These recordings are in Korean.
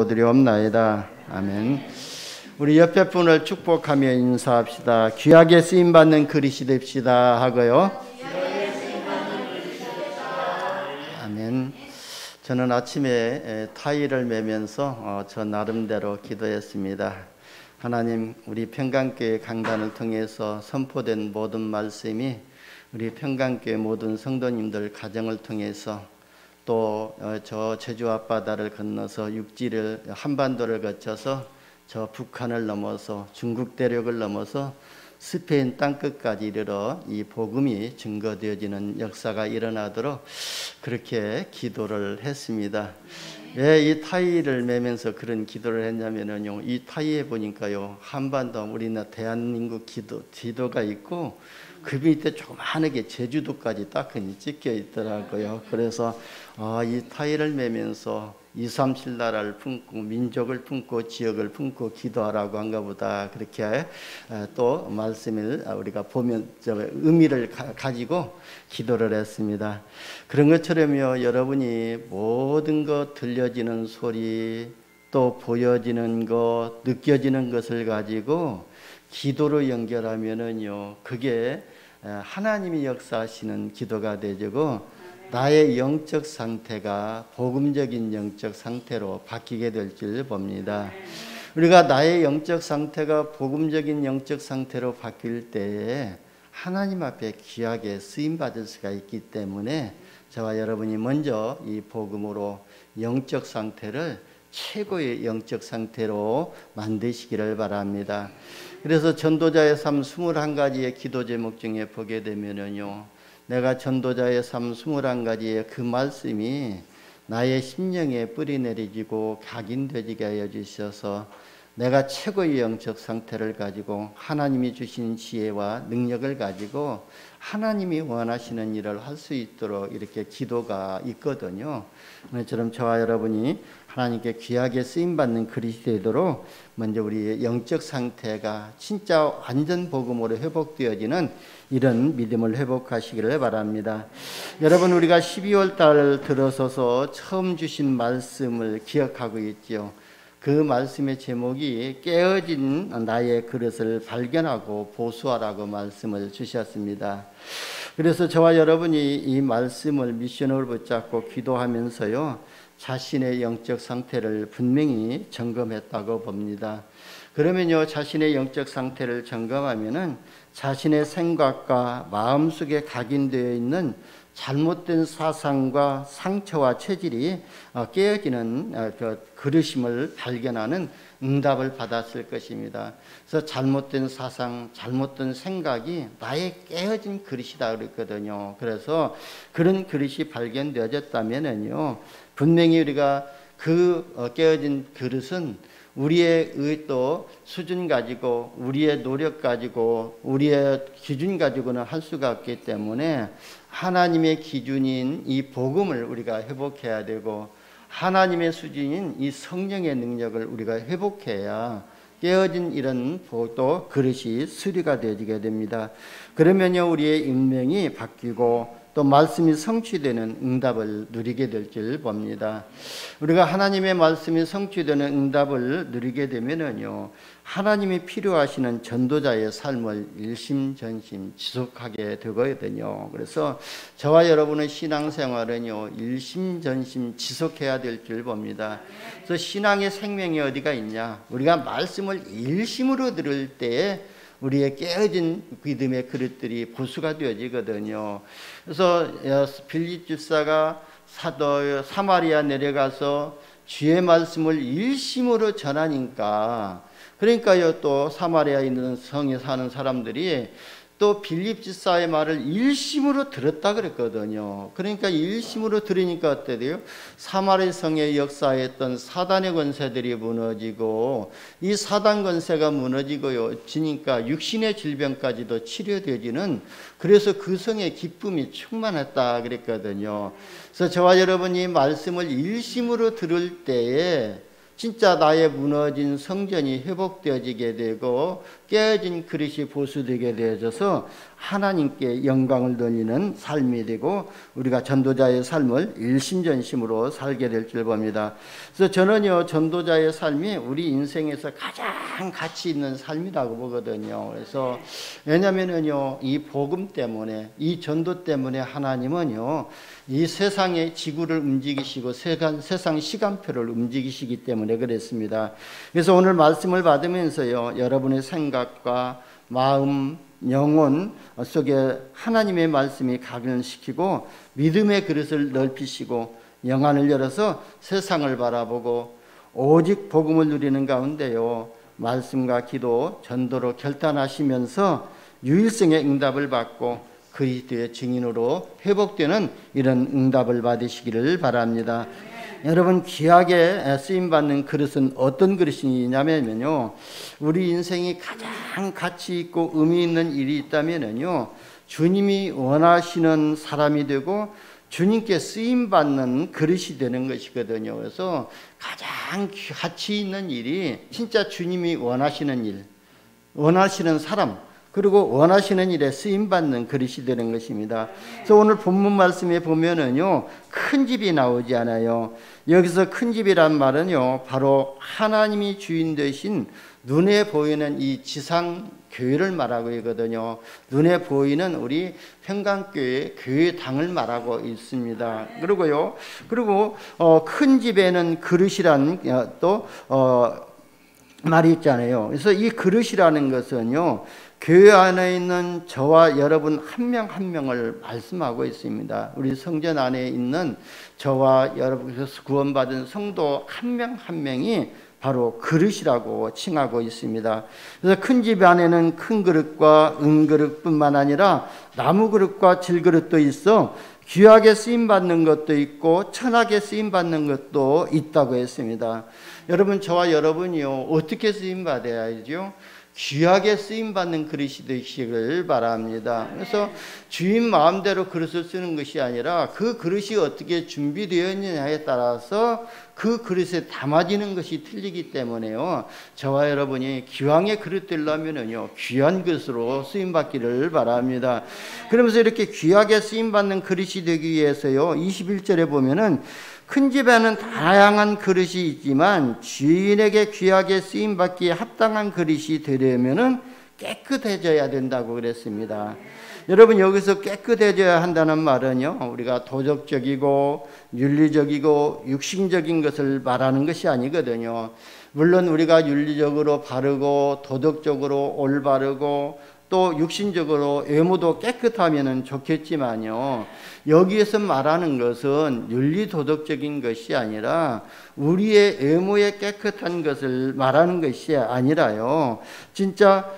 드리옵나이다. 아멘. 우리 옆에 분을 축복하며 인사합시다. 귀하게 쓰임받는 그릇이 됩시다 하고요. 아멘. 저는 아침에 타일을 매면서 저 나름대로 기도했습니다. 하나님, 우리 평강교회 강단을 통해서 선포된 모든 말씀이 우리 평강교회 모든 성도님들 가정을 통해서 또 저 제주 앞바다를 건너서 육지를 한반도를 거쳐서 저 북한을 넘어서 중국 대륙을 넘어서 스페인 땅끝까지 이르러 이 복음이 증거되어지는 역사가 일어나도록 그렇게 기도를 했습니다. 왜 이 타이를 매면서 그런 기도를 했냐면요, 이 타이에 보니까요, 한반도 우리나라 대한민국 지도가 있고 그 밑에 조그마하게 제주도까지 따끈히 찍혀 있더라고요. 그래서 이 타이를 매면서 237 나라를 품고 민족을 품고 지역을 품고 기도하라고 한가 보다, 그렇게 또 말씀을 우리가 보면 의미를 가지고 기도를 했습니다. 그런 것처럼요, 여러분이 모든 것 들려지는 소리 또 보여지는 것 느껴지는 것을 가지고 기도로 연결하면은요, 그게 하나님이 역사하시는 기도가 되고 나의 영적 상태가 복음적인 영적 상태로 바뀌게 될 줄 봅니다. 우리가 나의 영적 상태가 복음적인 영적 상태로 바뀔 때에 하나님 앞에 귀하게 쓰임받을 수가 있기 때문에 저와 여러분이 먼저 이 복음으로 영적 상태를 최고의 영적 상태로 만드시기를 바랍니다. 그래서 전도자의 삶 21가지의 기도 제목 중에 보게 되면은요, 내가 전도자의 삶 21가지의 그 말씀이 나의 심령에 뿌리 내리지고 각인되지게 하여 주셔서 내가 최고의 영적 상태를 가지고 하나님이 주신 지혜와 능력을 가지고 하나님이 원하시는 일을 할 수 있도록 이렇게 기도가 있거든요. 저처럼 저와 여러분이 하나님께 귀하게 쓰임받는 그릇이 되도록 먼저 우리의 영적 상태가 진짜 완전 복음으로 회복되어지는 이런 믿음을 회복하시기를 바랍니다. 여러분, 우리가 12월 달 들어서서 처음 주신 말씀을 기억하고 있죠. 그 말씀의 제목이 깨어진 나의 그릇을 발견하고 보수하라고 말씀을 주셨습니다. 그래서 저와 여러분이 이 말씀을 미션으로 붙잡고 기도하면서요, 자신의 영적 상태를 분명히 점검했다고 봅니다. 그러면요, 자신의 영적 상태를 점검하면은 자신의 생각과 마음속에 각인되어 있는 잘못된 사상과 상처와 체질이 깨어지는 그릇임을 발견하는 응답을 받았을 것입니다. 그래서 잘못된 사상, 잘못된 생각이 나의 깨어진 그릇이다 그랬거든요. 그래서 그런 그릇이 발견되어졌다면은요, 분명히 우리가 그 깨어진 그릇은 우리의 의도 수준 가지고 우리의 노력 가지고 우리의 기준 가지고는 할 수가 없기 때문에 하나님의 기준인 이 복음을 우리가 회복해야 되고 하나님의 수준인 이 성령의 능력을 우리가 회복해야 깨어진 이런 또 그릇이 수리가 되어지게 됩니다. 그러면요, 우리의 인명이 바뀌고 또 말씀이 성취되는 응답을 누리게 될 줄 봅니다. 우리가 하나님의 말씀이 성취되는 응답을 누리게 되면은요, 하나님이 필요하시는 전도자의 삶을 일심전심 지속하게 되거든요. 그래서 저와 여러분의 신앙생활은요, 일심전심 지속해야 될 줄 봅니다. 그래서 신앙의 생명이 어디가 있냐? 우리가 말씀을 일심으로 들을 때에 우리의 깨어진 믿음의 그릇들이 보수가 되어지거든요. 그래서 빌립 집사가 사마리아 내려가서 주의 말씀을 일심으로 전하니까, 그러니까요, 또 사마리아에 있는 성에 사는 사람들이 또 빌립 집사의 말을 일심으로 들었다 그랬거든요. 그러니까 일심으로 들으니까 어때요? 사마리아 성에 역사했던 사단의 권세들이 무너지고, 이 사단 권세가 무너지고요, 지니까 육신의 질병까지도 치료되지는, 그래서 그 성에 기쁨이 충만했다 그랬거든요. 그래서 저와 여러분이 말씀을 일심으로 들을 때에 진짜 나의 무너진 성전이 회복되어지게 되고 깨어진 그릇이 보수되게 되어져서 하나님께 영광을 돌리는 삶이 되고 우리가 전도자의 삶을 일심전심으로 살게 될 줄 봅니다. 그래서 저는요, 전도자의 삶이 우리 인생에서 가장 가치 있는 삶이라고 보거든요. 그래서 왜냐면은요, 이 복음 때문에, 이 전도 때문에 하나님은요, 이 세상의 지구를 움직이시고 세상 시간표를 움직이시기 때문에 그랬습니다. 그래서 오늘 말씀을 받으면서요, 여러분의 생각과 마음, 영혼 속에 하나님의 말씀이 각인시키고 믿음의 그릇을 넓히시고 영안을 열어서 세상을 바라보고 오직 복음을 누리는 가운데요, 말씀과 기도, 전도로 결단하시면서 유일성의 응답을 받고 그리스도의 증인으로 회복되는 이런 응답을 받으시기를 바랍니다. 여러분, 귀하게 쓰임받는 그릇은 어떤 그릇이냐면요, 우리 인생이 가장 가치 있고 의미 있는 일이 있다면요, 주님이 원하시는 사람이 되고 주님께 쓰임받는 그릇이 되는 것이거든요. 그래서 가장 가치 있는 일이 진짜 주님이 원하시는 일, 원하시는 사람, 그리고 원하시는 일에 쓰임받는 그릇이 되는 것입니다. 그래서 오늘 본문 말씀에 보면은요, 큰 집이 나오지 않아요. 여기서 큰 집이란 말은요, 바로 하나님이 주인 되신 눈에 보이는 이 지상 교회를 말하고 있거든요. 눈에 보이는 우리 평강교회 교회당을 말하고 있습니다. 그리고 큰 집에는 그릇이란 또 말이 있잖아요. 그래서 이 그릇이라는 것은요, 교회 안에 있는 저와 여러분 한 명 한 명을 말씀하고 있습니다. 우리 성전 안에 있는 저와 여러분께서 구원받은 성도 한 명 한 명이 바로 그릇이라고 칭하고 있습니다. 그래서 큰 집 안에는 큰 그릇과 은그릇뿐만 아니라 나무 그릇과 질그릇도 있어 귀하게 쓰임받는 것도 있고 천하게 쓰임받는 것도 있다고 했습니다. 여러분, 저와 여러분이요, 어떻게 쓰임받아야죠? 귀하게 쓰임받는 그릇이 되시기를 바랍니다. 그래서 주인 마음대로 그릇을 쓰는 것이 아니라 그 그릇이 어떻게 준비되어 있느냐에 따라서 그 그릇에 담아지는 것이 틀리기 때문에요, 저와 여러분이 기왕의 그릇 되려면은요, 귀한 그릇으로 쓰임받기를 바랍니다. 그러면서 이렇게 귀하게 쓰임받는 그릇이 되기 위해서요, 21절에 보면은 큰 집에는 다양한 그릇이 있지만 주인에게 귀하게 쓰임받기에 합당한 그릇이 되려면은 깨끗해져야 된다고 그랬습니다. 여러분, 여기서 깨끗해져야 한다는 말은요, 우리가 도덕적이고 윤리적이고 육신적인 것을 말하는 것이 아니거든요. 물론 우리가 윤리적으로 바르고 도덕적으로 올바르고 또 육신적으로 외모도 깨끗하면 좋겠지만요, 여기에서 말하는 것은 윤리도덕적인 것이 아니라 우리의 외모의 깨끗한 것을 말하는 것이 아니라요, 진짜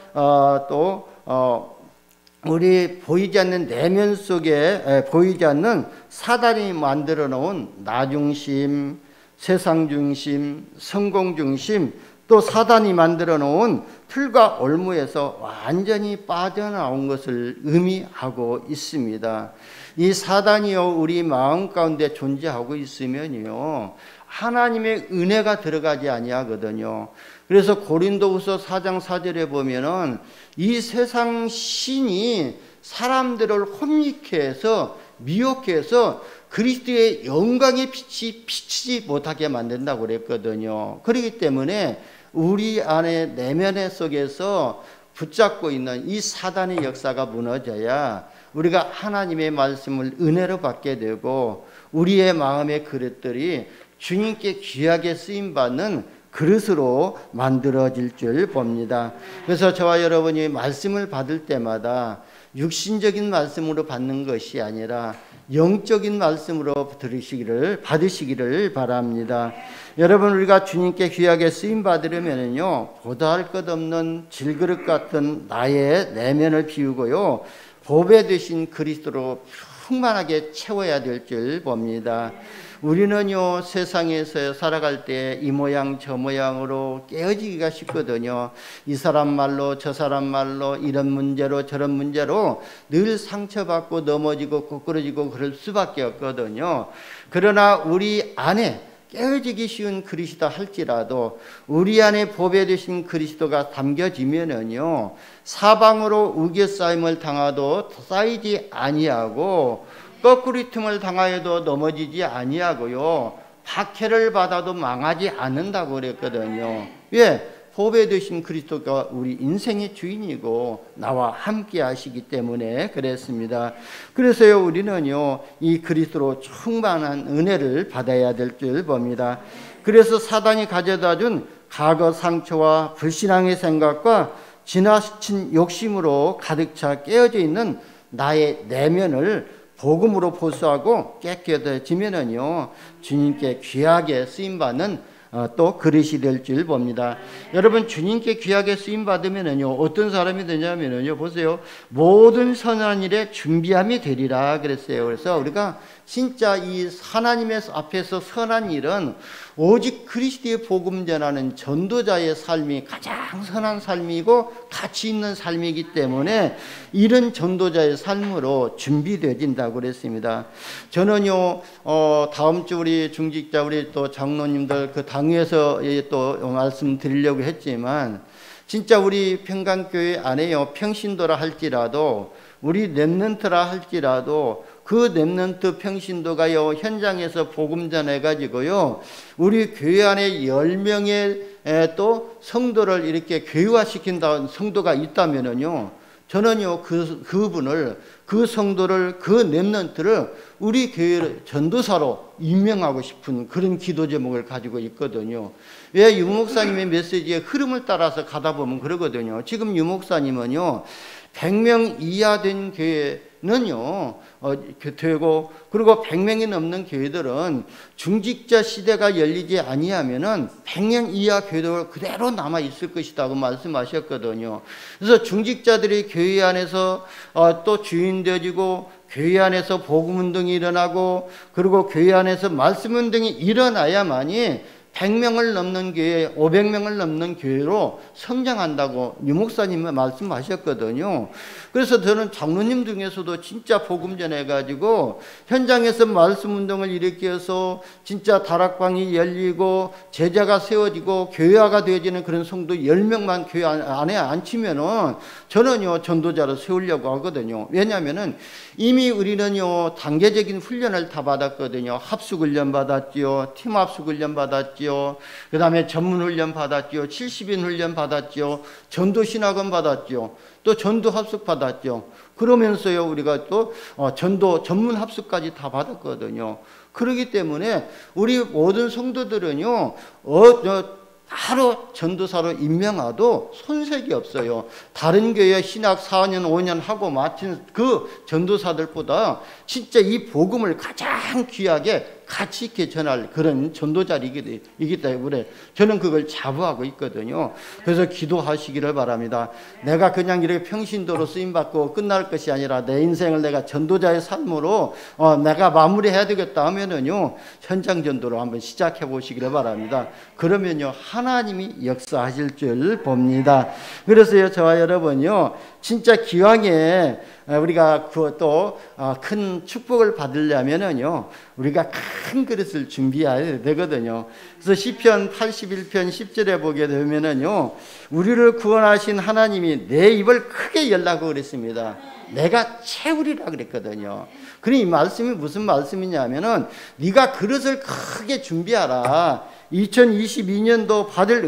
우리 보이지 않는 내면 속에 보이지 않는 사단이 만들어 놓은 나중심, 세상중심, 성공중심, 또 사단이 만들어 놓은 틀과 올무에서 완전히 빠져나온 것을 의미하고 있습니다. 이 사단이요, 우리 마음 가운데 존재하고 있으면요, 하나님의 은혜가 들어가지 아니하거든요. 그래서 고린도후서 4장 4절에 보면은 이 세상 신이 사람들을 혼미케 해서 미혹해 해서 그리스도의 영광의 빛이 비치지 못하게 만든다고 그랬거든요. 그렇기 때문에 우리 안에 내면의 속에서 붙잡고 있는 이 사단의 역사가 무너져야 우리가 하나님의 말씀을 은혜로 받게 되고 우리의 마음의 그릇들이 주님께 귀하게 쓰임받는 그릇으로 만들어질 줄 봅니다. 그래서 저와 여러분이 말씀을 받을 때마다 육신적인 말씀으로 받는 것이 아니라 영적인 말씀으로 받으시기를 바랍니다. 여러분, 우리가 주님께 귀하게 쓰임 받으려면요, 보다할 것 없는 질그릇 같은 나의 내면을 비우고요, 보배 되신 그리스도로 충만하게 채워야 될 줄 봅니다. 우리는요, 세상에서 살아갈 때 이 모양 저 모양으로 깨어지기가 쉽거든요. 이 사람 말로 저 사람 말로 이런 문제로 저런 문제로 늘 상처받고 넘어지고 꼬꾸러지고 그럴 수밖에 없거든요. 그러나 우리 안에 깨어지기 쉬운 그리스도 할지라도 우리 안에 보배 되신 그리스도가 담겨지면은요, 사방으로 우겨싸임을 당하도 쌓이지 아니하고 거꾸리 틈을 당하여도 넘어지지 아니하고요, 박해를 받아도 망하지 않는다고 그랬거든요. 왜? 보배 되신 그리스도가 우리 인생의 주인이고 나와 함께 하시기 때문에 그랬습니다. 그래서요, 우리는요, 이 그리스도로 충만한 은혜를 받아야 될 줄 봅니다. 그래서 사단이 가져다 준 과거 상처와 불신앙의 생각과 지나친 욕심으로 가득 차 깨어져 있는 나의 내면을 복음으로 보수하고 깨끗해지면은요, 주님께 귀하게 쓰임받는 또 그릇이 될 줄 봅니다. 여러분, 주님께 귀하게 쓰임 받으면은요, 어떤 사람이 되냐면은요, 보세요, 모든 선한 일에 준비함이 되리라 그랬어요. 그래서 우리가 진짜 이 하나님의 앞에서 선한 일은 오직 그리스도의 복음 전하는 전도자의 삶이 가장 선한 삶이고 가치 있는 삶이기 때문에 이런 전도자의 삶으로 준비되어진다고 그랬습니다. 저는요, 다음 주 우리 중직자 우리 또 장로님들 그 당회에서 또 말씀드리려고 했지만, 진짜 우리 평강교회 안에요, 평신도라 할지라도 우리 렘넌트라 할지라도 그 렘넌트 평신도가요, 현장에서 복음 전해가지고요, 우리 교회 안에 10명의 또 성도를 이렇게 교회화시킨다는 성도가 있다면은요, 저는요, 그분을, 그 성도를, 그 렘넌트를 우리 교회 전도사로 임명하고 싶은 그런 기도 제목을 가지고 있거든요. 왜? 유 목사님의 메시지의 흐름을 따라서 가다 보면 그러거든요. 지금 유 목사님은요, 100명 이하 된 교회는요, 되고, 그리고 100명이 넘는 교회들은 중직자 시대가 열리지 아니하면은 100명 이하 교회도 그대로 남아 있을 것이라고 말씀하셨거든요. 그래서 중직자들이 교회 안에서 또 주인 되어지고, 교회 안에서 복음 운동이 일어나고, 그리고 교회 안에서 말씀 운동이 일어나야만이 100명을 넘는 교회, 500명을 넘는 교회로 성장한다고 유 목사님은 말씀하셨거든요. 그래서 저는 장로님 중에서도 진짜 복음 전해가지고 현장에서 말씀 운동을 일으켜서 진짜 다락방이 열리고 제자가 세워지고 교회화가 되어지는 그런 성도 10명만 교회 안에 앉히면은 저는요, 전도자로 세우려고 하거든요. 왜냐하면은 이미 우리는요, 단계적인 훈련을 다 받았거든요. 합숙훈련 받았지요, 팀합숙훈련 받았지요, 그 다음에 전문훈련 받았지요, 70인 훈련 받았지요, 전도신학원 받았지요, 또 전도합숙 받았죠. 그러면서요, 우리가 또 전도 전문합숙까지 다 받았거든요. 그렇기 때문에 우리 모든 성도들은요, 바로 전도사로 임명하도 손색이 없어요. 다른 교회 신학 4년, 5년 하고 마친 그 전도사들보다 진짜 이 복음을 가장 귀하게 가치 있게 전할 그런 전도자이기 때문에 저는 그걸 자부하고 있거든요. 그래서 기도하시기를 바랍니다. 내가 그냥 이렇게 평신도로 쓰임받고 끝날 것이 아니라 내 인생을 내가 전도자의 삶으로 내가 마무리해야 되겠다 하면은요, 현장 전도로 한번 시작해 보시기를 바랍니다. 그러면요, 하나님이 역사하실 줄 봅니다. 그래서요, 저와 여러분요, 진짜 기왕에 우리가 그 또 큰 축복을 받으려면은요, 우리가 큰 그릇을 준비해야 되거든요. 그래서 시편 81편 10절에 보게 되면은요, 우리를 구원하신 하나님이 내 입을 크게 열라고 그랬습니다. 내가 채우리라 그랬거든요. 그러니 이 말씀이 무슨 말씀이냐면은 네가 그릇을 크게 준비하라. 2022년도 받을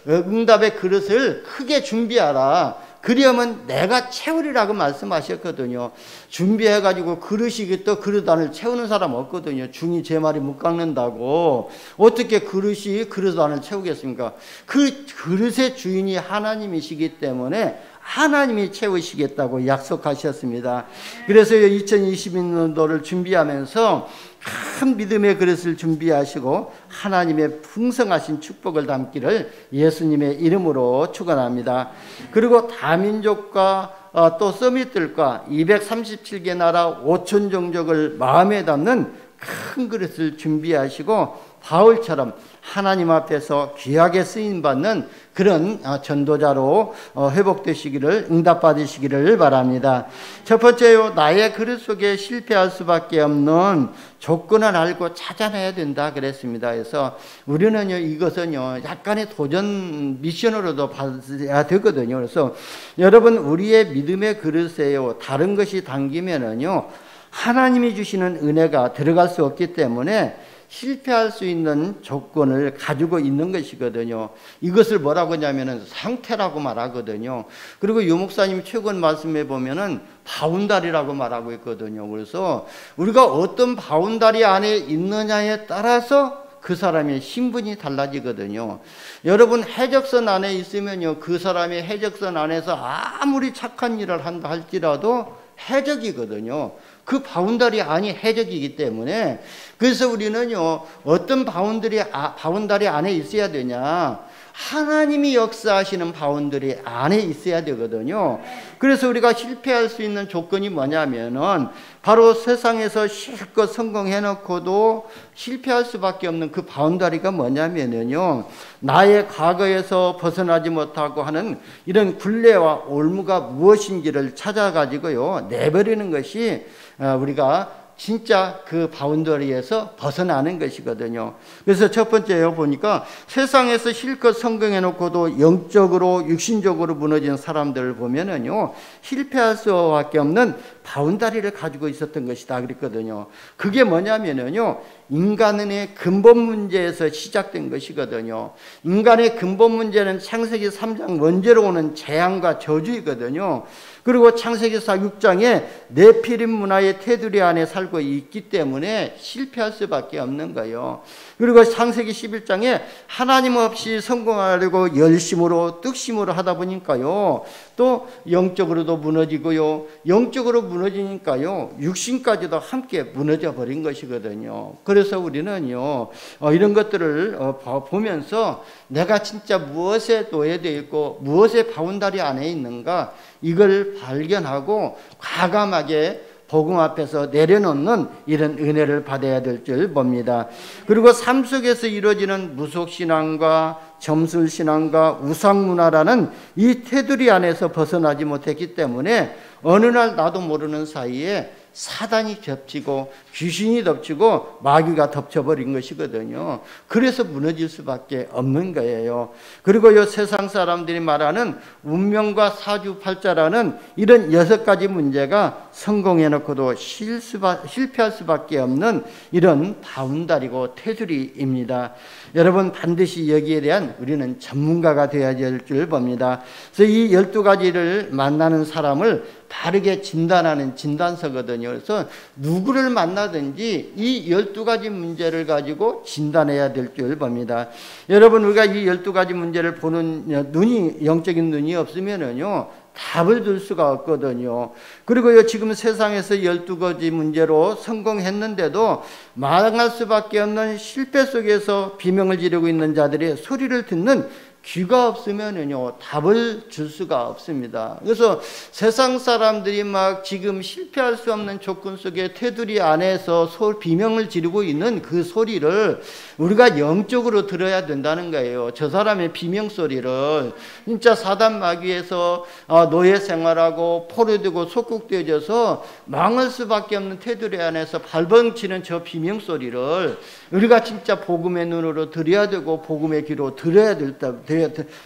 응답의 그릇을 크게 준비하라. 그러면 내가 채우리라고 말씀하셨거든요. 준비해가지고 그릇이 또 그릇 안을 채우는 사람 없거든요. 중이 제 말이 못 깎는다고. 어떻게 그릇이 그릇 안을 채우겠습니까? 그 그릇의 주인이 하나님이시기 때문에 하나님이 채우시겠다고 약속하셨습니다. 그래서 2022년도를 준비하면서 큰 믿음의 그릇을 준비하시고 하나님의 풍성하신 축복을 담기를 예수님의 이름으로 축원합니다. 그리고 다민족과 또 서밋들과 237개 나라 5천 종족을 마음에 담는 큰 그릇을 준비하시고 바울처럼 하나님 앞에서 귀하게 쓰임받는 그런 전도자로 회복되시기를, 응답받으시기를 바랍니다. 첫 번째요, 나의 그릇 속에 실패할 수밖에 없는 조건을 알고 찾아내야 된다 그랬습니다. 그래서 우리는요, 이것은요, 약간의 도전 미션으로도 봐야 되거든요. 그래서 여러분, 우리의 믿음의 그릇에요, 다른 것이 담기면은요, 하나님이 주시는 은혜가 들어갈 수 없기 때문에 실패할 수 있는 조건을 가지고 있는 것이거든요. 이것을 뭐라고 하냐면은 상태라고 말하거든요. 그리고 유 목사님 최근 말씀해 보면은 바운다리라고 말하고 있거든요. 그래서 우리가 어떤 바운다리 안에 있느냐에 따라서 그 사람의 신분이 달라지거든요. 여러분, 해적선 안에 있으면요, 그 사람이 해적선 안에서 아무리 착한 일을 한다 할지라도 해적이거든요. 그 바운다리 안이 해적이기 때문에, 그래서 우리는요, 어떤 바운다리 안에 있어야 되냐, 하나님이 역사하시는 바운다리 안에 있어야 되거든요. 그래서 우리가 실패할 수 있는 조건이 뭐냐면은 바로 세상에서 실컷 성공해놓고도 실패할 수밖에 없는 그 바운다리가 뭐냐면은요, 나의 과거에서 벗어나지 못하고 하는 이런 굴레와 올무가 무엇인지를 찾아가지고요, 내버리는 것이 우리가 진짜 그 바운더리에서 벗어나는 것이거든요. 그래서 첫 번째요, 보니까 세상에서 실컷 성공해놓고도 영적으로 육신적으로 무너진 사람들을 보면은요, 실패할 수밖에 없는 바운다리를 가지고 있었던 것이다 그랬거든요. 그게 뭐냐면은요, 인간의 근본 문제에서 시작된 것이거든요. 인간의 근본 문제는 창세기 3장 원죄로 오는 재앙과 저주이거든요. 그리고 창세기사 6장에 네피림 문화의 테두리 안에 살고 있기 때문에 실패할 수밖에 없는 거예요. 그리고 창세기 11장에 하나님 없이 성공하려고 열심으로 뜻심으로 하다 보니까요, 또 영적으로도 무너지고요, 영적으로 무너지니까요, 육신까지도 함께 무너져 버린 것이거든요. 그래서 우리는요, 이런 것들을 보면서 내가 진짜 무엇에 노예되어 있고 무엇의 바운다리 안에 있는가, 이걸 발견하고 과감하게 복음 앞에서 내려놓는 이런 은혜를 받아야 될 줄 봅니다. 그리고 삶 속에서 이루어지는 무속신앙과 점술신앙과 우상문화라는 이 테두리 안에서 벗어나지 못했기 때문에 어느 날 나도 모르는 사이에 사단이 겹치고 귀신이 덮치고 마귀가 덮쳐버린 것이거든요. 그래서 무너질 수밖에 없는 거예요. 그리고 이 세상 사람들이 말하는 운명과 사주팔자라는 이런 6가지 문제가 성공해놓고도 실패할 수밖에 없는 이런 바운다리고 테두리입니다. 여러분, 반드시 여기에 대한 우리는 전문가가 되어야 될 줄 봅니다. 그래서 이 12가지를 만나는 사람을 바르게 진단하는 진단서거든요. 그래서 누구를 만나든지 이 12가지 문제를 가지고 진단해야 될 줄 봅니다. 여러분, 우리가 이 12가지 문제를 보는 눈이, 영적인 눈이 없으면은요, 답을 줄 수가 없거든요. 그리고요, 지금 세상에서 12가지 문제로 성공했는데도 망할 수밖에 없는 실패 속에서 비명을 지르고 있는 자들의 소리를 듣는 귀가 없으면은요, 답을 줄 수가 없습니다. 그래서 세상 사람들이 막 지금 실패할 수 없는 조건 속에 테두리 안에서 비명을 지르고 있는 그 소리를 우리가 영적으로 들어야 된다는 거예요. 저 사람의 비명 소리를. 진짜 사단 마귀에서 노예 생활하고 포로되고 속국되어져서 망할 수밖에 없는 테두리 안에서 발벙치는 저 비명 소리를 우리가 진짜 복음의 눈으로 들어야 되고 복음의 귀로 들어야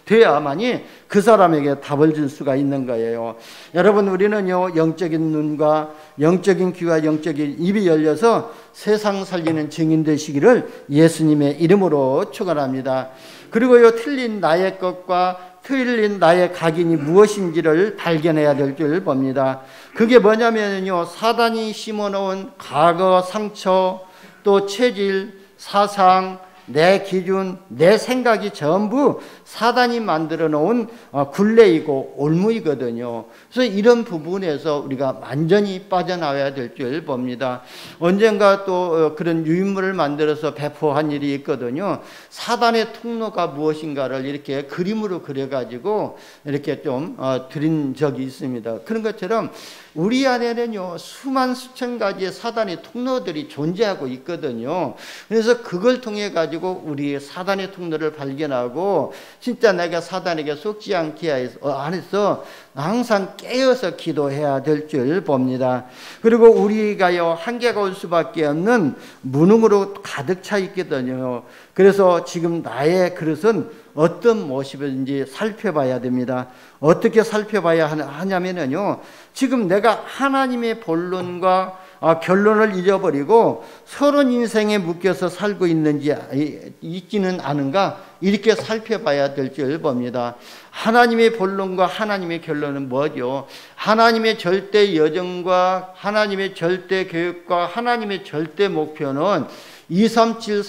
돼야만이 그 사람에게 답을 줄 수가 있는 거예요. 여러분, 우리는요, 영적인 눈과 영적인 귀와 영적인 입이 열려서 세상 살리는 증인 되시기를 예수님의 이름으로 축원합니다. 그리고요, 틀린 나의 것과 틀린 나의 각인이 무엇인지를 발견해야 될 줄 봅니다. 그게 뭐냐면요, 사단이 심어놓은 과거 상처, 또 체질, 사상, 내 기준, 내 생각이 전부 사단이 만들어 놓은 굴레이고 올무이거든요. 그래서 이런 부분에서 우리가 완전히 빠져나와야 될 줄 봅니다. 언젠가 또 그런 유인물을 만들어서 배포한 일이 있거든요. 사단의 통로가 무엇인가를 이렇게 그림으로 그려가지고 이렇게 좀 드린 적이 있습니다. 그런 것처럼 우리 안에는요, 수만 수천 가지의 사단의 통로들이 존재하고 있거든요. 그래서 그걸 통해 가지고 우리 사단의 통로를 발견하고 진짜 내가 사단에게 속지 않게 안에서 항상 깨어서 기도해야 될 줄 봅니다. 그리고 우리가요, 한계가 올 수밖에 없는 무능으로 가득 차 있거든요. 그래서 지금 나의 그릇은 어떤 모습인지 살펴봐야 됩니다. 어떻게 살펴봐야 하냐면요, 지금 내가 하나님의 본론과 결론을 잃어버리고 서로 인생에 묶여서 살고 있지는 않은가, 이렇게 살펴봐야 될 줄 봅니다. 하나님의 본론과 하나님의 결론은 뭐죠? 하나님의 절대 여정과 하나님의 절대 계획과 하나님의 절대 목표는 237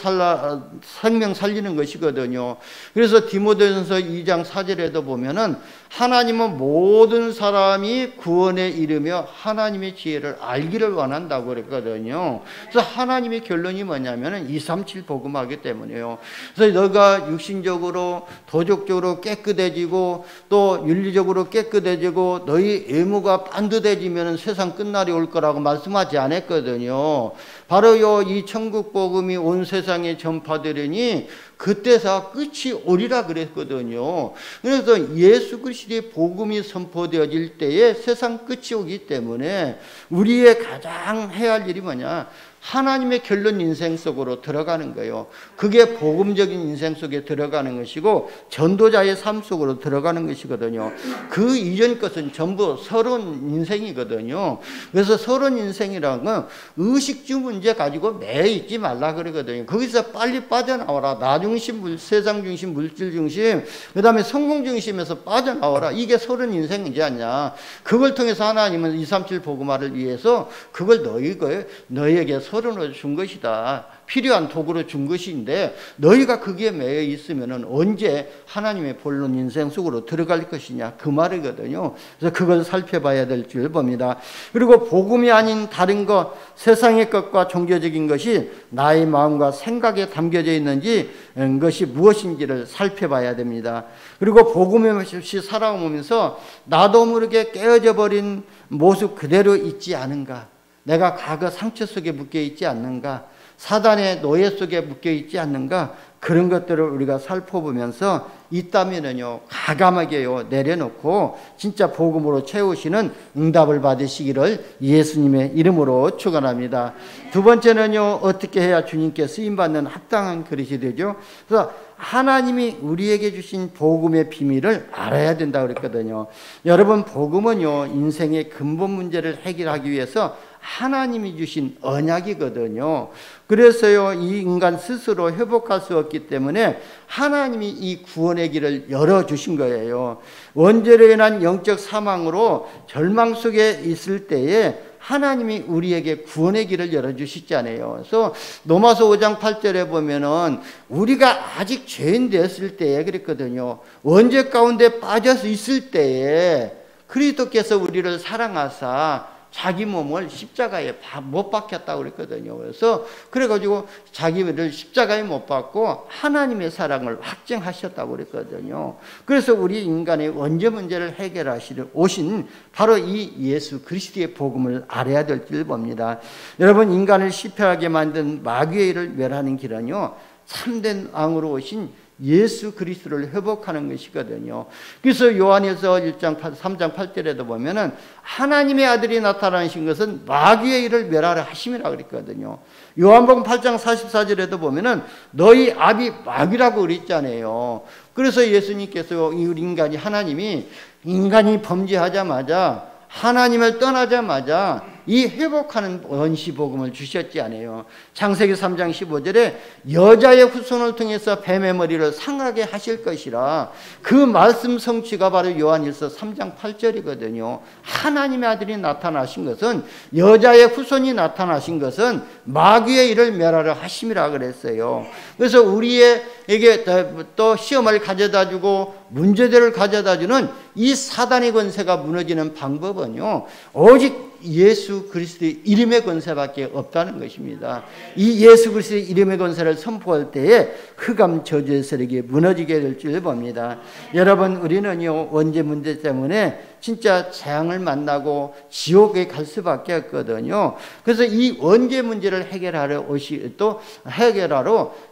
생명 살리는 것이거든요. 그래서 디모데전서 2장 4절에도 보면은 하나님은 모든 사람이 구원에 이르며 하나님의 지혜를 알기를 원한다고 그랬거든요. 그래서 하나님의 결론이 뭐냐면은 237 복음하기 때문이에요. 그래서 너가 육신적으로 도덕적으로 깨끗해지고 또 윤리적으로 깨끗해지고 너희 의무가 반듯해지면은 세상 끝날이 올 거라고 말씀하지 않았거든요. 바로요, 이 천국 복음이 온 세상에 전파되려니 그때서 끝이 오리라 그랬거든요. 그래서 예수 그리스도의 복음이 선포되어질 때에 세상 끝이 오기 때문에 우리의 가장 해야 할 일이 뭐냐? 하나님의 결론 인생 속으로 들어가는 거예요. 그게 복음적인 인생 속에 들어가는 것이고 전도자의 삶 속으로 들어가는 것이거든요. 그 이전 것은 전부 서론 인생이거든요. 그래서 서론 인생이라는 건 의식주 문제 가지고 매 있지 말라 그러거든요. 거기서 빨리 빠져나와라. 나 중심, 세상 중심, 물질 중심, 그 다음에 성공 중심에서 빠져나와라. 이게 서론 인생이지 않냐. 그걸 통해서 하나님은 237 복음화를 위해서 그걸 너희에게 서론을 준 것이다. 필요한 도구로 준 것인데 너희가 거기에 매여 있으면은 언제 하나님의 본론 인생 속으로 들어갈 것이냐, 그 말이거든요. 그래서 그걸 살펴봐야 될 줄 봅니다. 그리고 복음이 아닌 다른 것, 세상의 것과 종교적인 것이 나의 마음과 생각에 담겨져 있는지 것이 무엇인지를 살펴봐야 됩니다. 그리고 복음이 없이 살아오면서 나도 모르게 깨어져 버린 모습 그대로 있지 않은가, 내가 과거 상처 속에 묶여 있지 않는가, 사단의 노예 속에 묶여 있지 않는가, 그런 것들을 우리가 살펴보면서 있다면은요, 과감하게요 내려놓고 진짜 복음으로 채우시는 응답을 받으시기를 예수님의 이름으로 축원합니다. 두 번째는요, 어떻게 해야 주님께 쓰임받는 합당한 그릇이 되죠? 그래서 하나님이 우리에게 주신 복음의 비밀을 알아야 된다고 그랬거든요. 여러분, 복음은요, 인생의 근본 문제를 해결하기 위해서 하나님이 주신 언약이거든요. 그래서요, 이 인간 스스로 회복할 수 없기 때문에 하나님이 이 구원의 길을 열어주신 거예요. 원죄로 인한 영적 사망으로 절망 속에 있을 때에 하나님이 우리에게 구원의 길을 열어주시잖아요. 그래서 로마서 5장 8절에 보면은 우리가 아직 죄인 되었을 때에 그랬거든요. 원죄 가운데 빠져서 있을 때에 그리스도께서 우리를 사랑하사 자기 몸을 십자가에 못 박혔다고 그랬거든요. 그래가지고 자기를 십자가에 못 박고 하나님의 사랑을 확증하셨다고 그랬거든요. 그래서 우리 인간의 원죄 문제를 해결하시려 오신 바로 이 예수 그리스도의 복음을 알아야 될 줄 봅니다. 여러분, 인간을 실패하게 만든 마귀의 일을 멸하는 길은요, 참된 왕으로 오신 예수 그리스도를 회복하는 것이거든요. 그래서 요한일서 3장 8절에도 보면은 하나님의 아들이 나타나신 것은 마귀의 일을 멸하려 하심이라고 그랬거든요. 요한복음 8장 44절에도 보면은 너희 아비 마귀라고 그랬잖아요. 그래서 예수님께서 이 인간이 범죄하자마자, 하나님을 떠나자마자 이 회복하는 원시복음을 주셨지 않아요. 창세기 3장 15절에 여자의 후손을 통해서 뱀의 머리를 상하게 하실 것이라, 그 말씀 성취가 바로 요한일서 3장 8절이거든요. 하나님의 아들이 나타나신 것은, 여자의 후손이 나타나신 것은 마귀의 일을 멸하려 하심이라 그랬어요. 그래서 우리에게 또 시험을 가져다 주고 문제들을 가져다 주는 이 사단의 권세가 무너지는 방법은요, 오직 예수 그리스도의 이름의 권세밖에 없다는 것입니다. 이 예수 그리스도의 이름의 권세를 선포할 때에 흑암 저주의 세력이 무너지게 될 줄 봅니다. 여러분, 우리는요, 원죄 문제 때문에 진짜 재앙을 만나고 지옥에 갈 수밖에 없거든요. 그래서 이 원죄 문제를 해결하러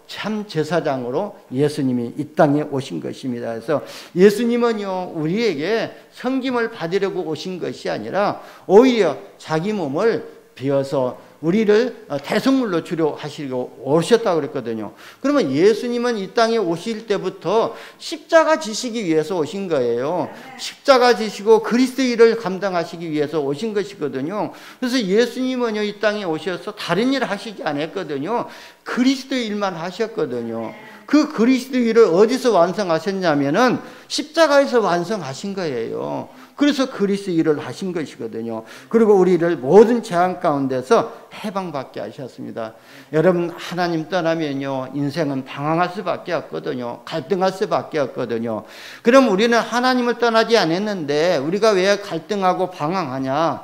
참 제사장으로 예수님이 이 땅에 오신 것입니다. 그래서 예수님은요, 우리에게 섬김을 받으려고 오신 것이 아니라 오히려 자기 몸을 비워서 우리를 대속물로 주려 하시고 오셨다고 그랬거든요. 그러면 예수님은 이 땅에 오실 때부터 십자가 지시기 위해서 오신 거예요. 십자가 지시고 그리스도의 일을 감당하시기 위해서 오신 것이거든요. 그래서 예수님은요, 이 땅에 오셔서 다른 일을 하시지 않았거든요. 그리스도의 일만 하셨거든요. 그 그리스도의 일을 어디서 완성하셨냐면은 십자가에서 완성하신 거예요. 그래서 그리스도의 일을 하신 것이거든요. 그리고 우리를 모든 재앙 가운데서 해방받게 하셨습니다. 여러분, 하나님 떠나면요, 인생은 방황할 수밖에 없거든요. 갈등할 수밖에 없거든요. 그럼 우리는 하나님을 떠나지 않았는데 우리가 왜 갈등하고 방황하냐?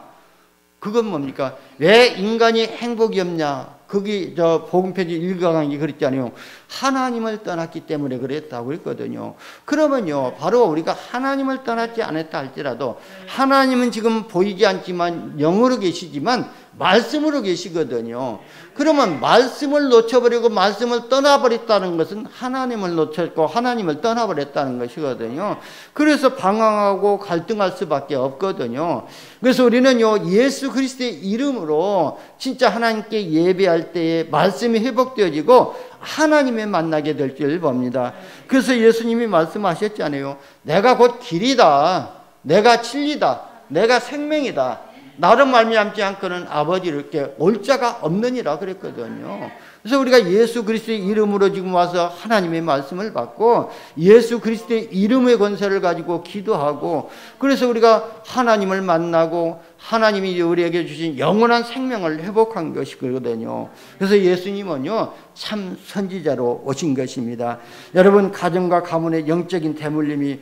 그건 뭡니까? 왜 인간이 행복이 없냐? 거기 복음편지 1강이 그랬잖아요. 하나님을 떠났기 때문에 그랬다고 했거든요. 그러면요, 바로 우리가 하나님을 떠났지 않았다 할지라도 하나님은 지금 보이지 않지만 영으로 계시지만 말씀으로 계시거든요. 그러면 말씀을 놓쳐버리고 말씀을 떠나버렸다는 것은 하나님을 놓쳤고 하나님을 떠나버렸다는 것이거든요. 그래서 방황하고 갈등할 수밖에 없거든요. 그래서 우리는요, 예수 그리스도의 이름으로 진짜 하나님께 예배할 때에 말씀이 회복되어지고 하나님을 만나게 될 줄 봅니다. 그래서 예수님이 말씀하셨잖아요. 내가 곧 길이다, 내가 진리다, 내가 생명이다. 나로 말미암지 않고는 아버지께 올 자가 없느니라 그랬거든요. 그래서 우리가 예수 그리스도의 이름으로 지금 와서 하나님의 말씀을 받고 예수 그리스도의 이름의 권세를 가지고 기도하고, 그래서 우리가 하나님을 만나고 하나님이 우리에게 주신 영원한 생명을 회복한 것이거든요. 그래서 예수님은요, 참 선지자로 오신 것입니다. 여러분, 가정과 가문의 영적인 대물림이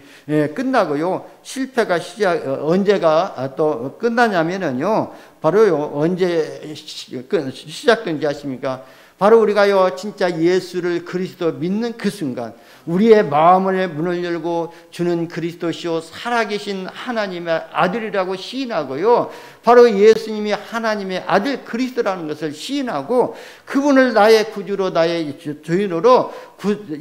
끝나고요, 실패가 언제가 또 끝나냐면은요, 바로요, 언제 시작된지 아십니까? 바로 우리가요, 진짜 예수를 그리스도 믿는 그 순간, 우리의 마음의 문을 열고 주는 그리스도시요 살아계신 하나님의 아들이라고 시인하고요, 바로 예수님이 하나님의 아들 그리스도라는 것을 시인하고 그분을 나의 구주로 나의 주인으로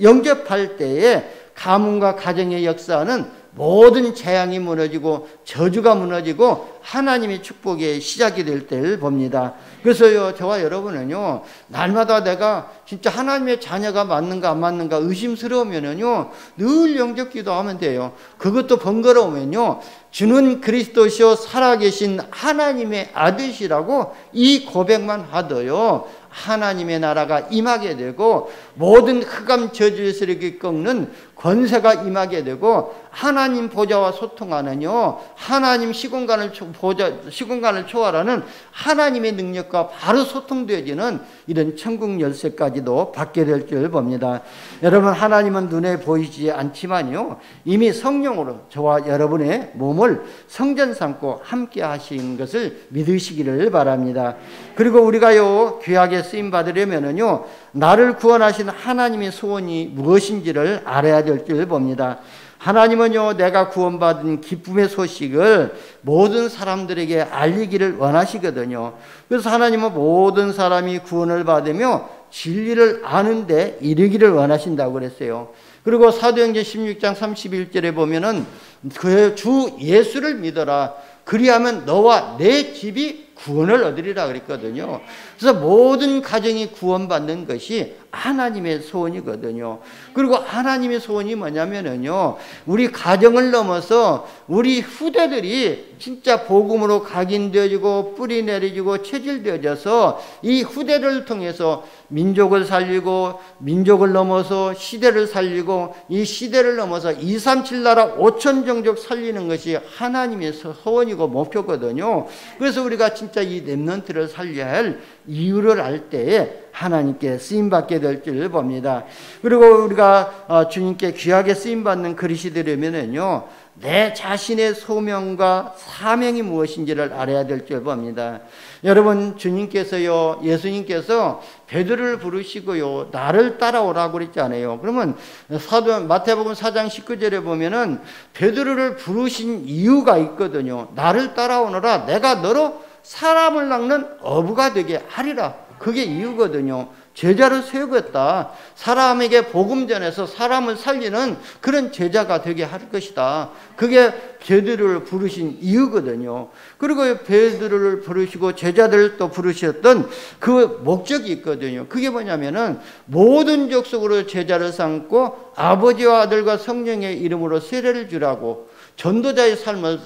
영접할 때에 가문과 가정의 역사는 모든 재앙이 무너지고 저주가 무너지고 하나님의 축복의 시작이 될 때를 봅니다. 그래서요, 저와 여러분은요, 날마다 내가 진짜 하나님의 자녀가 맞는가 안 맞는가 의심스러우면은요, 늘 영접 기도하면 돼요. 그것도 번거로우면요, 주는 그리스도시요 살아계신 하나님의 아들이라고 이 고백만 하더요, 하나님의 나라가 임하게 되고 모든 흑암 저주의 세력이 꺾는 권세가 임하게 되고 하나님 보좌와 소통하는요, 하나님 시공간을 초월하는 하나님의 능력과 바로 소통되어지는 이런 천국 열쇠까지도 받게 될 줄 봅니다. 여러분, 하나님은 눈에 보이지 않지만요, 이미 성령으로 저와 여러분의 몸을 성전 삼고 함께 하신 것을 믿으시기를 바랍니다. 그리고 우리가요, 귀하게 쓰임 받으려면은요, 나를 구원하신 하나님의 소원이 무엇인지를 알아야 될 줄 봅니다. 하나님은요, 내가 구원받은 기쁨의 소식을 모든 사람들에게 알리기를 원하시거든요. 그래서 하나님은 모든 사람이 구원을 받으며 진리를 아는데 이르기를 원하신다고 그랬어요. 그리고 사도행전 16장 31절에 보면은 그 주 예수를 믿어라, 그리하면 너와 내 집이 구원을 얻으리라 그랬거든요. 그래서 모든 가정이 구원받는 것이 하나님의 소원이거든요. 그리고 하나님의 소원이 뭐냐면요, 우리 가정을 넘어서 우리 후대들이 진짜 복음으로 각인되어지고 뿌리 내려지고 체질되어져서 이 후대를 통해서 민족을 살리고 민족을 넘어서 시대를 살리고 이 시대를 넘어서 237 나라 5천 종족 살리는 것이 하나님의 소원이고 목표거든요. 그래서 우리가 진짜 이 렘넌트를 살려야 할 이유를 알 때에 하나님께 쓰임받게 될 줄 봅니다. 그리고 우리가 주님께 귀하게 쓰임받는 그릇이 되려면은요, 내 자신의 소명과 사명이 무엇인지를 알아야 될 줄 봅니다. 여러분, 주님께서요, 예수님께서 베드로를 부르시고요, 나를 따라오라고 그랬잖아요. 그러면 마태복음 4장 19절에 보면은 베드로를 부르신 이유가 있거든요. 나를 따라오너라, 내가 너로 사람을 낚는 어부가 되게 하리라. 그게 이유거든요. 제자를 세우겠다. 사람에게 복음 전해서 사람을 살리는 그런 제자가 되게 할 것이다. 그게 베드로를 부르신 이유거든요. 그리고 베드로를 부르시고 제자들을 또 부르셨던 그 목적이 있거든요. 그게 뭐냐면은 모든 족속으로 제자를 삼고 아버지와 아들과 성령의 이름으로 세례를 주라고, 전도자의 삶을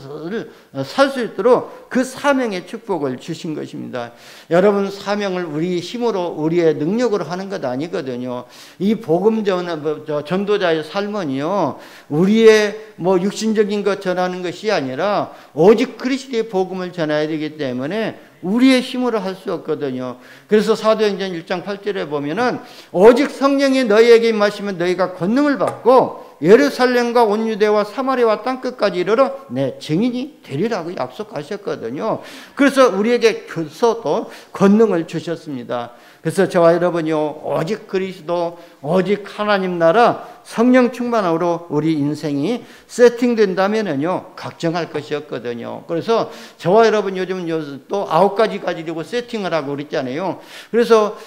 살 수 있도록 그 사명의 축복을 주신 것입니다. 여러분, 사명을 우리 힘으로 우리의 능력으로 하는 것 아니거든요. 이 복음 전도자의 삶은요, 우리의 육신적인 것 전하는 것이 아니라 오직 그리스도의 복음을 전해야 되기 때문에 우리의 힘으로 할 수 없거든요. 그래서 사도행전 1장 8절에 보면은 오직 성령이 너희에게 임하시면 너희가 권능을 받고 예루살렘과 온 유대와 사마리아와 땅끝까지 이르러 내 증인이 되리라고 약속하셨거든요. 그래서 우리에게 교서도 권능을 주셨습니다. 그래서 저와 여러분이요, 오직 그리스도, 오직 하나님 나라, 성령 충만으로 우리 인생이 세팅된다면은요, 걱정할 것이 없거든요. 그래서 저와 여러분 요즘 또 9가지 가지고 세팅을 하고 그랬잖아요. 그래서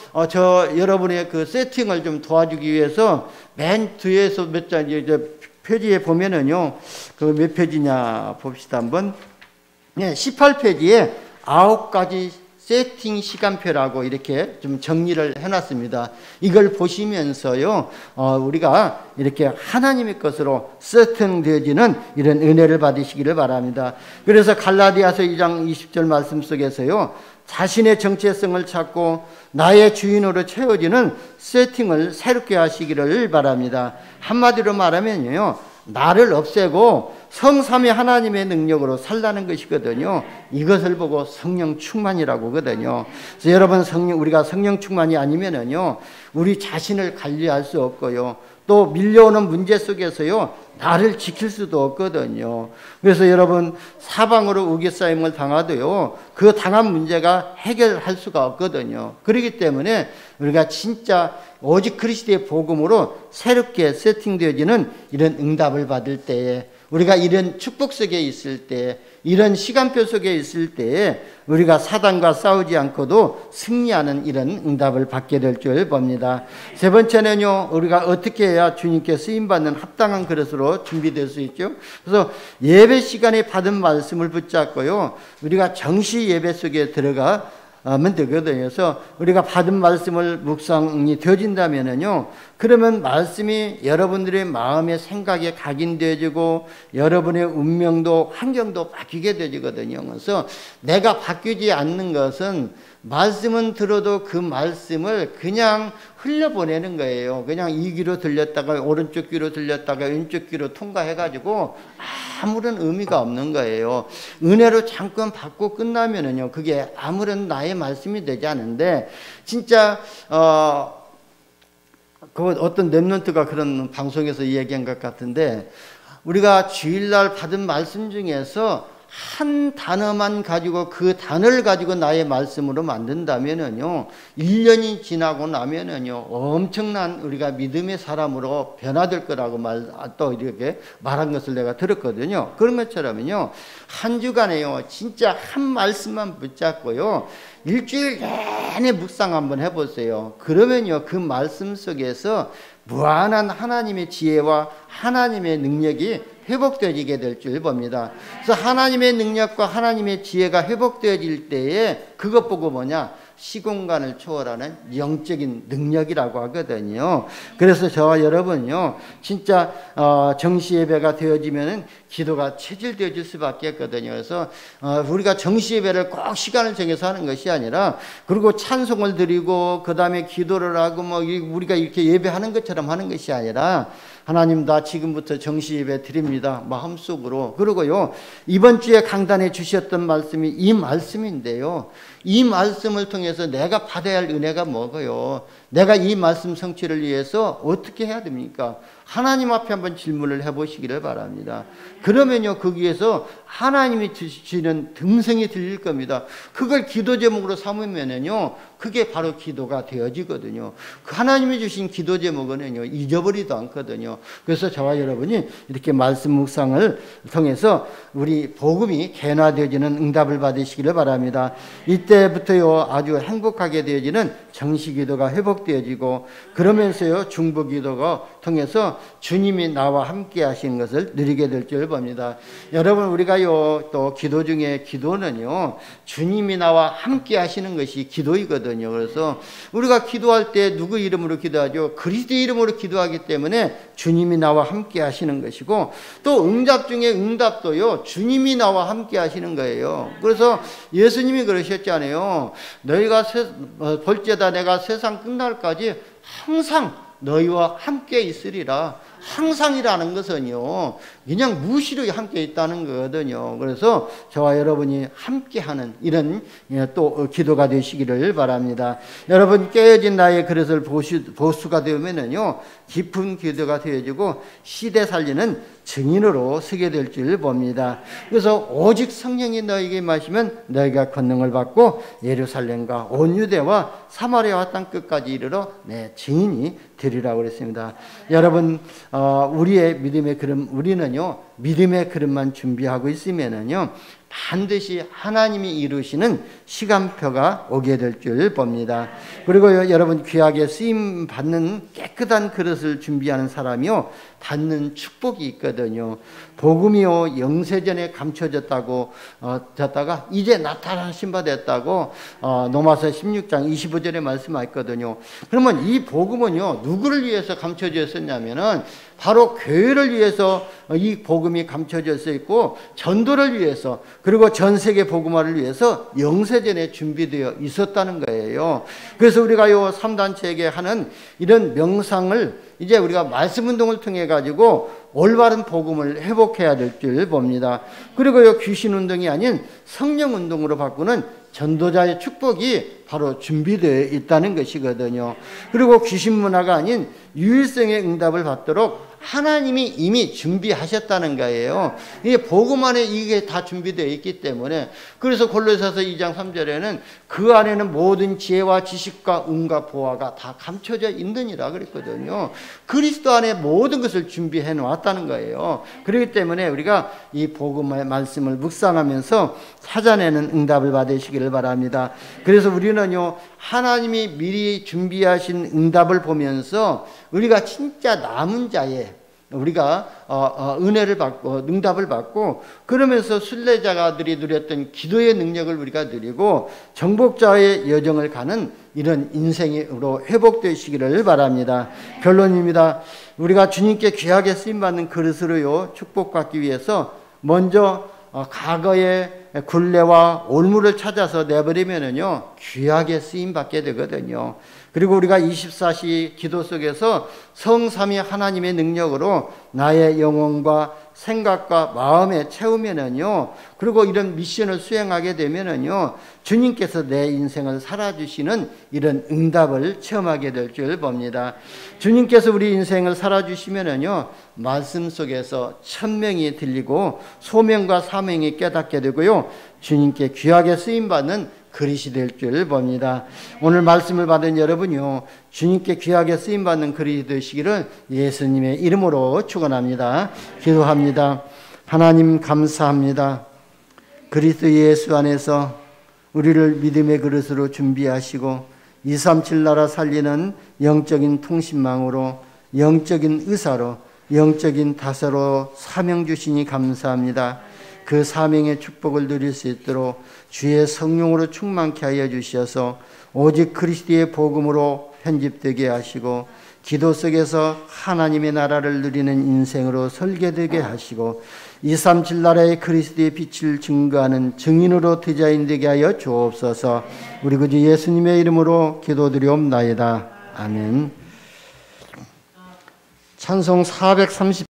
여러분의 그 세팅을 좀 도와주기 위해서 맨 뒤에서 몇 장, 표지에 보면은요, 그 몇 페이지냐 봅시다 한번. 네, 18페이지에 9가지 세팅 시간표라고 이렇게 좀 정리를 해놨습니다. 이걸 보시면서요, 우리가 이렇게 하나님의 것으로 세팅되어지는 이런 은혜를 받으시기를 바랍니다. 그래서 갈라디아서 2장 20절 말씀 속에서요, 자신의 정체성을 찾고 나의 주인으로 채워지는 세팅을 새롭게 하시기를 바랍니다. 한마디로 말하면요, 나를 없애고 성삼위 하나님의 능력으로 살라는 것이거든요. 이것을 보고 성령 충만이라고 하거든요. 그래서 여러분, 우리가 성령 충만이 아니면은요, 우리 자신을 관리할 수 없고요, 또 밀려오는 문제 속에서요, 나를 지킬 수도 없거든요. 그래서 여러분, 사방으로 우겨싸임을 당하도요, 그 당한 문제가 해결할 수가 없거든요. 그렇기 때문에 우리가 진짜 오직 그리스도의 복음으로 새롭게 세팅되어지는 이런 응답을 받을 때에, 우리가 이런 축복 속에 있을 때, 이런 시간표 속에 있을 때에 우리가 사단과 싸우지 않고도 승리하는 이런 응답을 받게 될 줄 봅니다. 세 번째는요, 우리가 어떻게 해야 주님께 쓰임받는 합당한 그릇으로 준비될 수 있죠? 그래서 예배 시간에 받은 말씀을 붙잡고요, 우리가 정시 예배 속에 들어가면 되거든요. 그래서 우리가 받은 말씀을 묵상이 되어진다면요, 그러면 말씀이 여러분들의 마음의 생각에 각인되어지고 여러분의 운명도 환경도 바뀌게 되거든요. 그래서 내가 바뀌지 않는 것은 말씀은 들어도 그 말씀을 그냥 흘려보내는 거예요. 그냥 이 귀로 들렸다가 오른쪽 귀로 들렸다가 왼쪽 귀로 통과해가지고 아무런 의미가 없는 거예요. 은혜로 잠깐 받고 끝나면은요, 그게 아무런 나의 말씀이 되지 않은데, 진짜 그 어떤 렘넌트가 그런 방송에서 얘기한 것 같은데, 우리가 주일날 받은 말씀 중에서 한 단어만 가지고 그 단어를 가지고 나의 말씀으로 만든다면은요, 1년이 지나고 나면은요, 엄청난 우리가 믿음의 사람으로 변화될 거라고 또 이렇게 말한 것을 내가 들었거든요. 그런 것처럼요, 한 주간에요, 진짜 한 말씀만 붙잡고요, 일주일 내내 묵상 한번 해보세요. 그러면요, 그 말씀 속에서 무한한 하나님의 지혜와 하나님의 능력이 회복되어지게 될 줄 봅니다. 그래서 하나님의 능력과 하나님의 지혜가 회복되어질 때에 그것 보고 뭐냐? 시공간을 초월하는 영적인 능력이라고 하거든요. 그래서 저와 여러분요, 진짜 정시 예배가 되어지면은 기도가 체질되어질 수밖에 없거든요. 그래서 우리가 정시 예배를 꼭 시간을 정해서 하는 것이 아니라, 그리고 찬송을 드리고 그 다음에 기도를 하고 뭐 우리가 이렇게 예배하는 것처럼 하는 것이 아니라, 하나님 나 지금부터 정시 예배 드립니다 마음속으로. 그리고요, 이번 주에 강단에 주셨던 말씀이 이 말씀인데요, 이 말씀을 통해서 내가 받아야 할 은혜가 뭐고요, 내가 이 말씀 성취를 위해서 어떻게 해야 됩니까? 하나님 앞에 한번 질문을 해보시기를 바랍니다. 그러면요, 거기에서 하나님이 주시는 듬성이 들릴 겁니다. 그걸 기도 제목으로 삼으면은요, 그게 바로 기도가 되어지거든요. 그 하나님이 주신 기도 제목은요, 잊어버리도 않거든요. 그래서 저와 여러분이 이렇게 말씀 묵상을 통해서 우리 복음이 개나되어지는 응답을 받으시기를 바랍니다. 이때부터요, 아주 행복하게 되어지는 정시 기도가 회복되어지고, 그러면서요, 중보 기도가 통해서 주님이 나와 함께 하신 것을 누리게 될 줄 봅니다. 여러분, 우리가요, 또 기도 중에 기도는요, 주님이 나와 함께 하시는 것이 기도이거든요. 그래서 우리가 기도할 때 누구 이름으로 기도하죠? 그리스도의 이름으로 기도하기 때문에 주님이 나와 함께 하시는 것이고, 또 응답 중에 응답도요, 주님이 나와 함께 하시는 거예요. 그래서 예수님이 그러셨잖아요. 너희가 볼지어다 내가 세상 끝날까지 항상 너희와 함께 있으리라. 항상이라는 것은요, 그냥 무시로 함께 있다는 거거든요. 그래서 저와 여러분이 함께하는 이런 또 기도가 되시기를 바랍니다. 여러분, 깨어진 나의 그릇을 보수가 되면은요, 깊은 기도가 되어지고 시대 살리는 증인으로 서게 될 줄 봅니다. 그래서 오직 성령이 너에게 임하시면 너희가 권능을 받고 예루살렘과 온 유대와 사마리아와 땅 끝까지 이르러 내 증인이 되리라고 그랬습니다. 여러분, 우리의 믿음의 그릇, 우리는요, 믿음의 그릇만 준비하고 있으면은요, 반드시 하나님이 이루시는 시간표가 오게 될 줄 봅니다. 그리고 여러분, 귀하게 쓰임 받는 깨끗한 그릇을 준비하는 사람이요, 받는 축복이 있거든요. 복음이요, 영세전에 감춰졌다고 졌다가 이제 나타나신 바 됐다고 로마서 16장 25절에 말씀하셨거든요. 그러면 이 복음은요, 누구를 위해서 감춰졌었냐면은 바로 교회를 위해서 이 복음이 감춰져 있고, 전도를 위해서, 그리고 전 세계 복음화를 위해서 영세전에 준비되어 있었다는 거예요. 그래서 우리가요, 3단체에게 하는 이런 명상을 이제 우리가 말씀 운동을 통해 가지고 올바른 복음을 회복해야 될 줄 봅니다. 그리고요, 귀신 운동이 아닌 성령 운동으로 바꾸는 전도자의 축복이 바로 준비되어 있다는 것이거든요. 그리고 귀신 문화가 아닌 유일성의 응답을 받도록 하나님이 이미 준비하셨다는 거예요. 이게 복음 안에 이게 다 준비되어 있기 때문에, 그래서 골로새서 2장 3절에는 그 안에는 모든 지혜와 지식과 은과 보화가 다 감춰져 있느니라 그랬거든요. 그리스도 안에 모든 것을 준비해 놓았다는 거예요. 그렇기 때문에 우리가 이 복음의 말씀을 묵상하면서 찾아내는 응답을 받으시기를 바랍니다. 그래서 우리는요, 하나님이 미리 준비하신 응답을 보면서 우리가 진짜 남은 자의 우리가 은혜를 받고 응답을 받고, 그러면서 순례자가들이 누렸던 기도의 능력을 우리가 누리고 정복자의 여정을 가는 이런 인생으로 회복되시기를 바랍니다. 결론입니다. 우리가 주님께 귀하게 쓰임받는 그릇으로요, 축복받기 위해서 먼저 과거의 굴레와 올무를 찾아서 내버리면은요, 귀하게 쓰임받게 되거든요. 그리고 우리가 24시 기도 속에서 성삼위 하나님의 능력으로 나의 영혼과 생각과 마음에 채우면은요, 그리고 이런 미션을 수행하게 되면은요, 주님께서 내 인생을 살아주시는 이런 응답을 체험하게 될 줄 봅니다. 주님께서 우리 인생을 살아주시면은요, 말씀 속에서 천명이 들리고 소명과 사명이 깨닫게 되고요, 주님께 귀하게 쓰임받는 그릇이 될 줄 봅니다. 오늘 말씀을 받은 여러분이요, 주님께 귀하게 쓰임받는 그릇이 되시기를 예수님의 이름으로 축원합니다. 기도합니다. 하나님 감사합니다. 그리스도 예수 안에서 우리를 믿음의 그릇으로 준비하시고 237 나라 살리는 영적인 통신망으로, 영적인 의사로 영적인 다사로 사명 주시니 감사합니다. 그 사명의 축복을 누릴 수 있도록 주의 성령으로 충만케 하여 주셔서 오직 그리스도의 복음으로 편집되게 하시고 기도 속에서 하나님의 나라를 누리는 인생으로 설계되게 하시고 237 나라의 그리스도의 빛을 증거하는 증인으로 디자인되게 하여 주옵소서. 우리 구주 예수님의 이름으로 기도드리옵나이다. 아멘. 찬송 430